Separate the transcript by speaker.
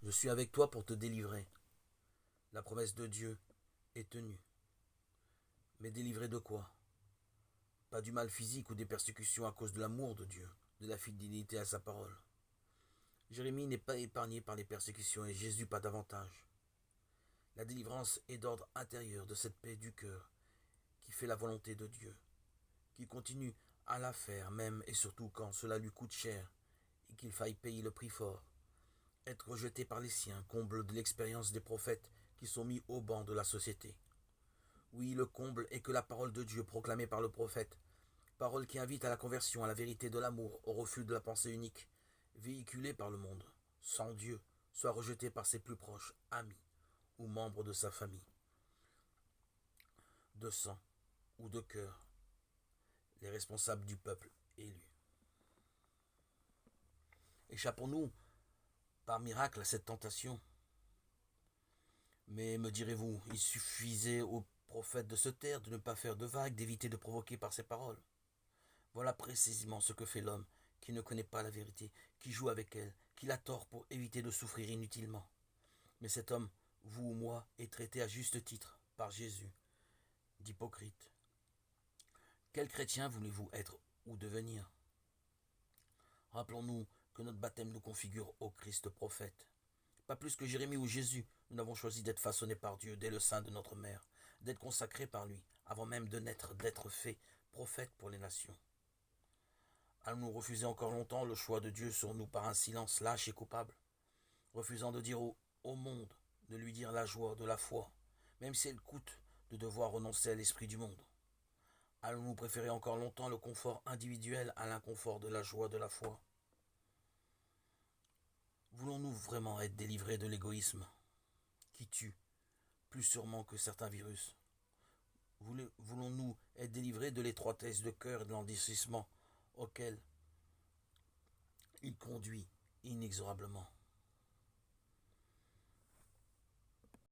Speaker 1: Je suis avec toi pour te délivrer. La promesse de Dieu est tenue. Mais délivrer de quoi? Pas du mal physique ou des persécutions à cause de l'amour de Dieu, de la fidélité à sa parole. Jérémie n'est pas épargné par les persécutions et Jésus pas davantage. La délivrance est d'ordre intérieur de cette paix du cœur qui fait la volonté de Dieu, qui continue à la faire même et surtout quand cela lui coûte cher et qu'il faille payer le prix fort. Être rejeté par les siens comble de l'expérience des prophètes qui sont mis au banc de la société. Oui, le comble est que la parole de Dieu proclamée par le prophète, parole qui invite à la conversion, à la vérité de l'amour, au refus de la pensée unique, véhiculée par le monde, sans Dieu, soit rejetée par ses plus proches, amis ou membres de sa famille, de sang ou de cœur, les responsables du peuple élu. Échappons-nous par miracle à cette tentation. Mais me direz-vous, il suffisait au prophète de se taire, de ne pas faire de vagues, d'éviter de provoquer par ses paroles. Voilà précisément ce que fait l'homme qui ne connaît pas la vérité, qui joue avec elle, qui la tord pour éviter de souffrir inutilement. Mais cet homme, vous ou moi, est traité à juste titre par Jésus d'hypocrite. Quel chrétien voulez-vous être ou devenir? Rappelons-nous que notre baptême nous configure au Christ prophète. Pas plus que Jérémie ou Jésus, nous n'avons choisi d'être façonnés par Dieu dès le sein de notre mère, d'être consacrés par lui, avant même de naître, d'être faits prophètes pour les nations. Allons-nous refuser encore longtemps le choix de Dieu sur nous par un silence lâche et coupable, refusant de dire au monde, de lui dire la joie de la foi, même si elle coûte de devoir renoncer à l'esprit du monde? Allons-nous préférer encore longtemps le confort individuel à l'inconfort de la joie de la foi? Voulons-nous vraiment être délivrés de l'égoïsme qui tue plus sûrement que certains virus? Voulons-nous être délivrés de l'étroitesse de cœur et de l'endurcissement auquel il conduit inexorablement?